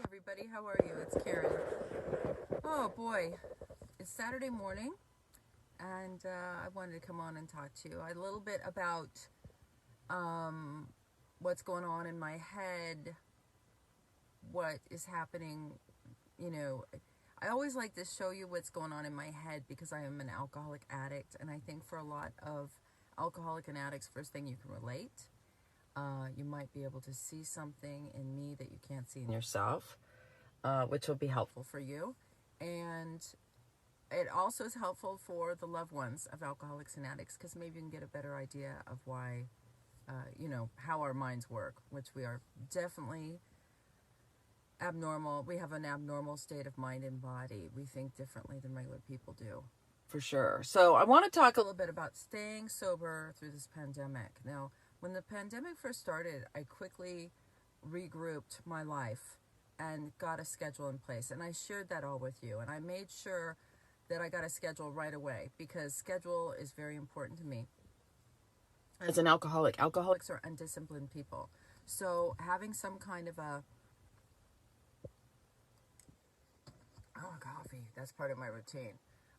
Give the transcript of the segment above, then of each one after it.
everybody. How are you? It's Karen. Oh boy, it's Saturday morning, and I wanted to come on and talk to you a little bit about what's going on in my head, what is happening. You know, I always like to show you what's going on in my head because I am an alcoholic addict, and I think for a lot of alcoholic and addicts, first thing you can relate. You might be able to see something in me that you can't see in yourself, which will be helpful for you. And it also is helpful for the loved ones of alcoholics and addicts because maybe you can get a better idea of why, how our minds work, which we are definitely abnormal. We have an abnormal state of mind and body. We think differently than regular people do, for sure. So I want to talk a little bit about staying sober through this pandemic. Now, when the pandemic first started, I quickly regrouped my life and got a schedule in place. And I shared that all with you. And I made sure that I got a schedule right away because schedule is very important to me. As an alcoholic, alcoholics are undisciplined people. So having some kind of coffee, that's part of my routine.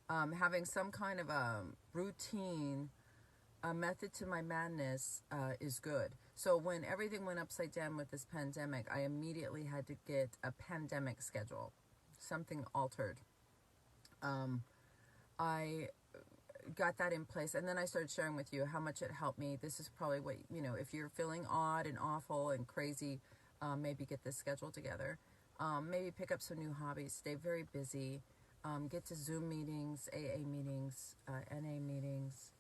Having some kind of a routine, a method to my madness is good. So when everything went upside down with this pandemic, I immediately had to get a pandemic schedule, something altered. I got that in place, and then I started sharing with you how much it helped me. This is probably what, if you're feeling odd and awful and crazy, maybe get this schedule together. Maybe pick up some new hobbies, stay very busy, get to Zoom meetings, AA meetings, NA meetings,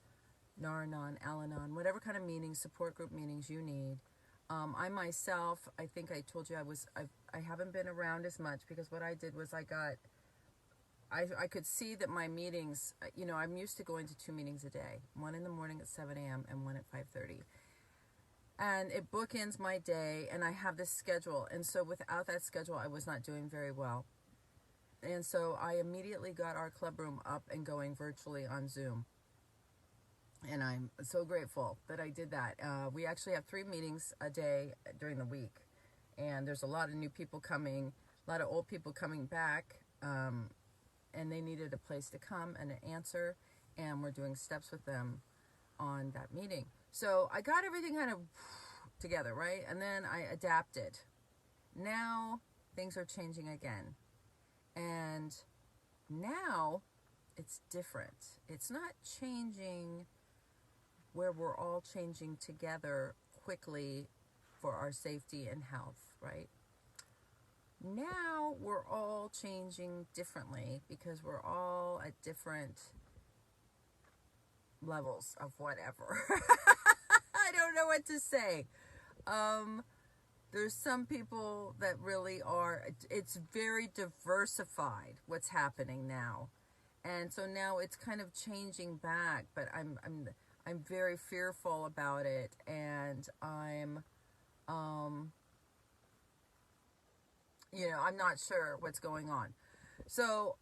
Nar-Anon, Al-Anon, whatever kind of meetings, support group meetings you need. I myself, I think I told you I haven't been around as much because what I did was I could see that my meetings, I'm used to going to 2 meetings a day, one in the morning at 7 a.m. and one at 5:30. And it bookends my day, and I have this schedule. And so without that schedule, I was not doing very well. And so I immediately got our club room up and going virtually on Zoom. And I'm so grateful that I did that. We actually have 3 meetings a day during the week. And there's a lot of new people coming, a lot of old people coming back. And they needed a place to come and an answer. And we're doing steps with them on that meeting. So I got everything kind of together, right? And then I adapted. Now things are changing again. And now it's different. It's not changing where we're all changing together quickly for our safety and health, right? Now we're all changing differently because we're all at different levels of whatever. I don't know what to say. There's some people that really are, it's very diversified what's happening now. And so now it's kind of changing back, but I'm very fearful about it, and I'm not sure what's going on. So,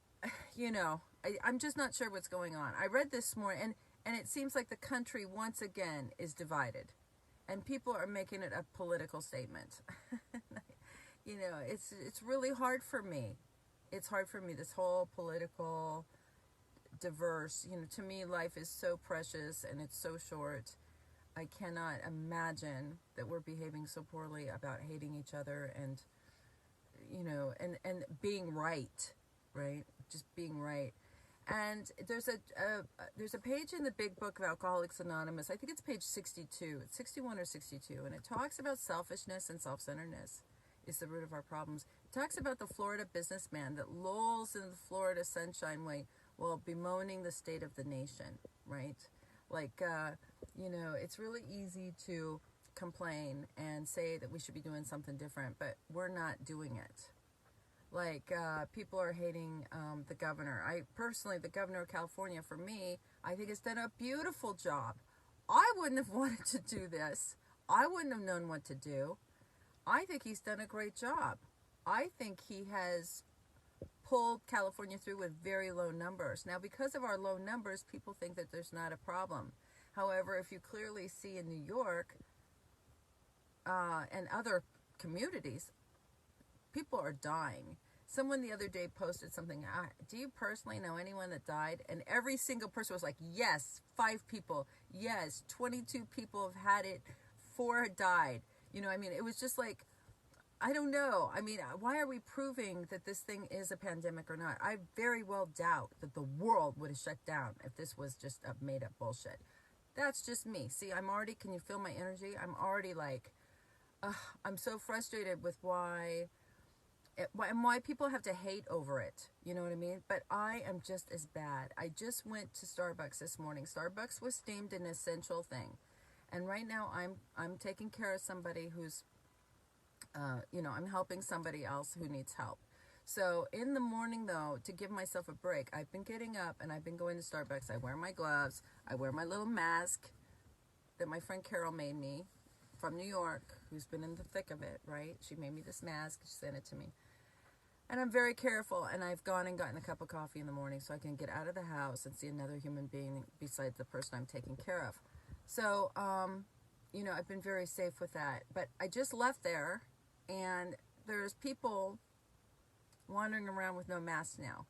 I'm just not sure what's going on. I read this morning, and it seems like the country once again is divided, and people are making it a political statement. It's really hard for me. It's hard for me, this whole political diverse, to me life is so precious and it's so short. I cannot imagine that we're behaving so poorly about hating each other and and being right, just being right. And there's a page in the big book of Alcoholics Anonymous, I think it's page 62, it's 61 or 62, and it talks about selfishness and self-centeredness is the root of our problems. It talks about the Florida businessman that lolls in the Florida sunshine while bemoaning the state of the nation, right? It's really easy to complain and say that we should be doing something different, but we're not doing it. People are hating the governor. The governor of California, for me, I think has done a beautiful job. I wouldn't have wanted to do this. I wouldn't have known what to do. I think he's done a great job. I think he has pulled California through with very low numbers. Now, because of our low numbers, people think that there's not a problem. However, if you clearly see in New York and other communities, people are dying. Someone the other day posted something, do you personally know anyone that died? And every single person was like, yes, 5 people. Yes, 22 people have had it, 4 had died. I mean, it was just like, I don't know. I mean, why are we proving that this thing is a pandemic or not? I very well doubt that the world would have shut down if this was just a made up bullshit. That's just me. See, can you feel my energy? I'm already like, I'm so frustrated with why people have to hate over it. You know what I mean? But I am just as bad. I just went to Starbucks this morning. Starbucks was deemed an essential thing. And right now I'm taking care of somebody who's, I'm helping somebody else who needs help. So in the morning, though, to give myself a break, I've been getting up and I've been going to Starbucks. I wear my gloves. I wear my little mask that my friend Carol made me from New York, who's been in the thick of it, right? She made me this mask. She sent it to me. And I'm very careful, and I've gone and gotten a cup of coffee in the morning so I can get out of the house and see another human being besides the person I'm taking care of. So, I've been very safe with that. But I just left there, and there's people wandering around with no masks now.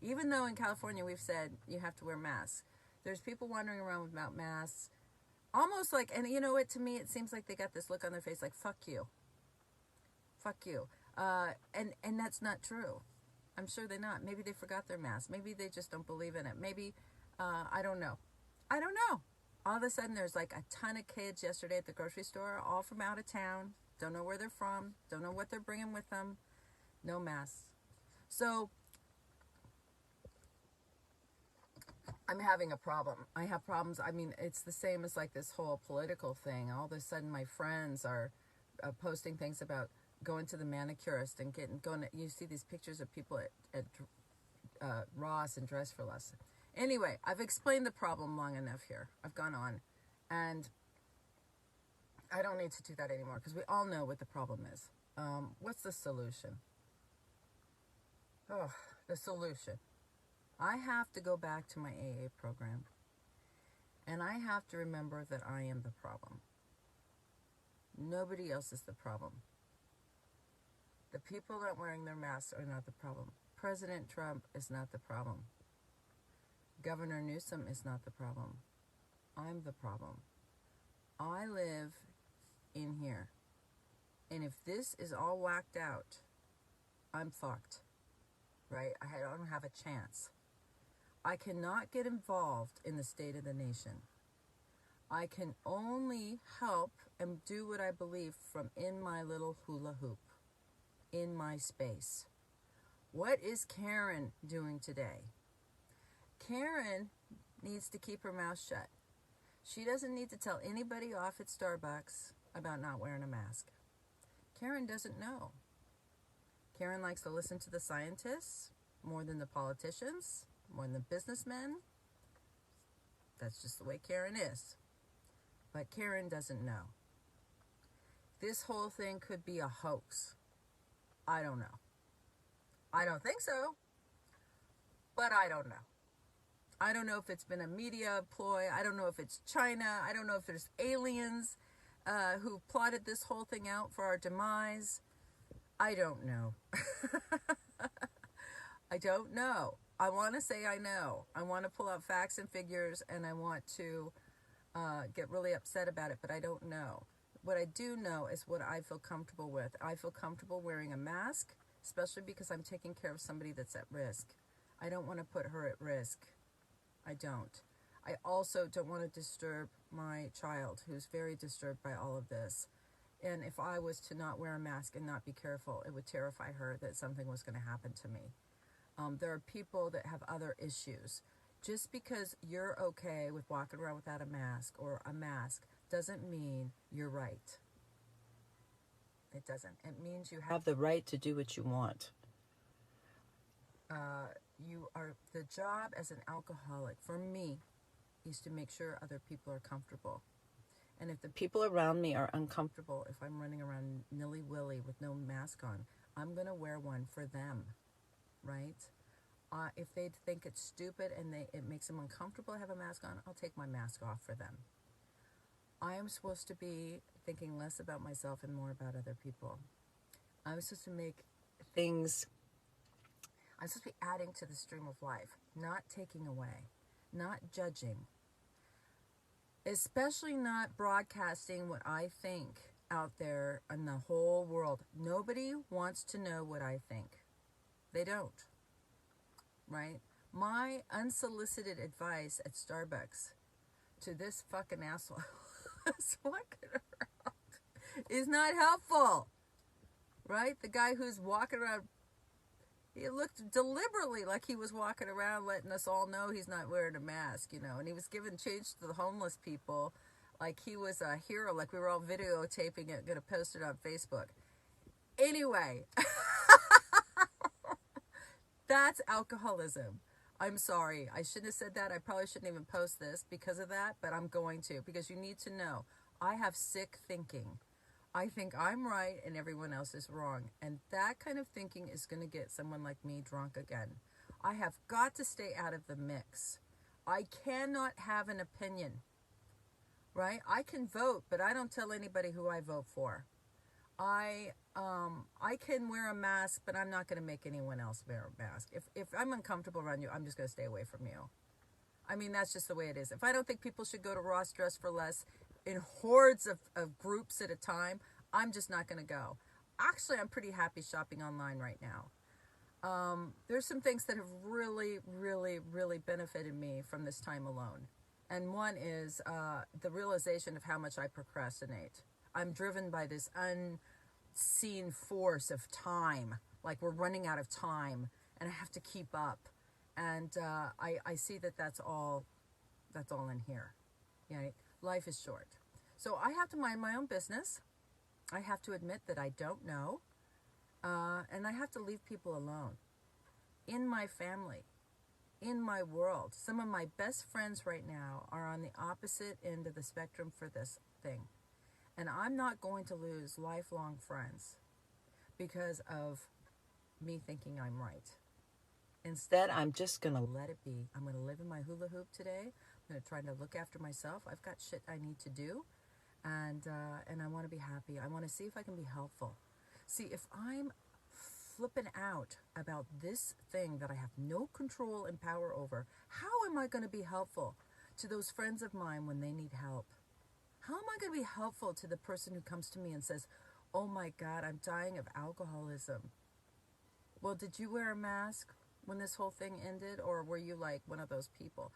Even though in California we've said you have to wear masks, there's people wandering around without masks, almost like, and you know what, to me it seems like they got this look on their face like, fuck you. Fuck you. And that's not true. I'm sure they're not. Maybe they forgot their mask. Maybe they just don't believe in it. Maybe, I don't know. All of a sudden there's like a ton of kids yesterday at the grocery store, all from out of town. Don't know where they're from. Don't know what they're bringing with them. No masks. So I'm having a problem. I have problems. I mean, it's the same as like this whole political thing. All of a sudden my friends are posting things about going to the manicurist and you see these pictures of people at Ross and Dress for Less. Anyway, I've explained the problem long enough here. I've gone on, and I don't need to do that anymore because we all know what the problem is. What's the solution? Oh, the solution. I have to go back to my AA program, and I have to remember that I am the problem. Nobody else is the problem. The people not wearing their masks are not the problem. President Trump is not the problem. Governor Newsom is not the problem. I'm the problem. I live in here. And if this is all whacked out, I'm fucked. Right? I don't have a chance. I cannot get involved in the state of the nation. I can only help and do what I believe from in my little hula hoop, in my space. What is Karen doing today? Karen needs to keep her mouth shut. She doesn't need to tell anybody off at Starbucks about not wearing a mask. Karen doesn't know. Karen likes to listen to the scientists more than the politicians, more than the businessmen. That's just the way Karen is. But Karen doesn't know. This whole thing could be a hoax. I don't know. I don't think so, but I don't know. I don't know if it's been a media ploy. I don't know if it's China. I don't know if there's aliens who plotted this whole thing out for our demise. I don't know. I don't know. I want to say I know. I want to pull out facts and figures, and I want to get really upset about it, but I don't know. What I do know is what I feel comfortable with. I feel comfortable wearing a mask, especially because I'm taking care of somebody that's at risk. I don't want to put her at risk. I don't. I also don't want to disturb my child, who's very disturbed by all of this. And if I was to not wear a mask and not be careful, it would terrify her that something was going to happen to me. There are people that have other issues. Just because you're okay with walking around without a mask or a mask doesn't mean you're right. It doesn't. It means you have the right to do what you want. The job as an alcoholic, for me, is to make sure other people are comfortable. And if the people around me are uncomfortable, if I'm running around nilly-willy with no mask on, I'm going to wear one for them, right? If they think it's stupid and it makes them uncomfortable to have a mask on, I'll take my mask off for them. I am supposed to be thinking less about myself and more about other people. I'm supposed to make things, I'm supposed to be adding to the stream of life, not taking away, not judging, especially not broadcasting what I think out there in the whole world. Nobody wants to know what I think. They don't, right? My unsolicited advice at Starbucks to this fucking asshole is walking around is not helpful, right? The guy who's walking around, he looked deliberately like he was walking around letting us all know he's not wearing a mask, and he was giving change to the homeless people like he was a hero, like we were all videotaping it, going to post it on Facebook. Anyway, that's alcoholism. I'm sorry. I shouldn't have said that. I probably shouldn't even post this because of that, but I'm going to, because you need to know I have sick thinking. I think I'm right and everyone else is wrong. And that kind of thinking is going to get someone like me drunk again. I have got to stay out of the mix. I cannot have an opinion, right? I can vote, but I don't tell anybody who I vote for. I can wear a mask, but I'm not going to make anyone else wear a mask. If I'm uncomfortable around you, I'm just going to stay away from you. I mean, that's just the way it is. If I don't think people should go to Ross Dress for Less in hordes of groups at a time, I'm just not going to go. Actually, I'm pretty happy shopping online right now. There's some things that have really, really, really benefited me from this time alone. And one is the realization of how much I procrastinate. I'm driven by this unseen force of time, like we're running out of time and I have to keep up. And I see that that's all in here. Right? Life is short. So I have to mind my own business. I have to admit that I don't know. And I have to leave people alone. In my family, in my world, some of my best friends right now are on the opposite end of the spectrum for this thing. And I'm not going to lose lifelong friends because of me thinking I'm right. Instead, I'm just going to let it be. I'm going to live in my hula hoop today. I'm going to try to look after myself. I've got shit I need to do. And I want to be happy. I want to see if I can be helpful. See, if I'm flipping out about this thing that I have no control and power over, how am I going to be helpful to those friends of mine when they need help? How am I going to be helpful to the person who comes to me and says, oh my God, I'm dying of alcoholism? Well, did you wear a mask when this whole thing ended, or were you like one of those people?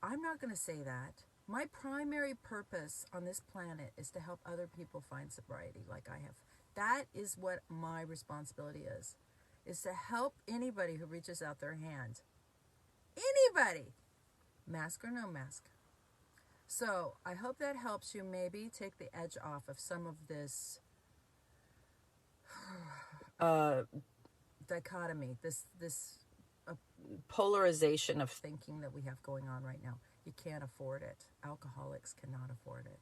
I'm not going to say that. My primary purpose on this planet is to help other people find sobriety like I have. That is what my responsibility is to help anybody who reaches out their hand. Anybody, mask or no mask. So I hope that helps you maybe take the edge off of some of this dichotomy, this polarization of thinking that we have going on right now. You can't afford it. Alcoholics cannot afford it.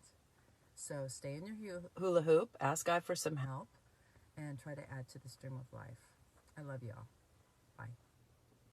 So stay in your hula hoop, ask God for some help, and try to add to the stream of life. I love you all. Bye.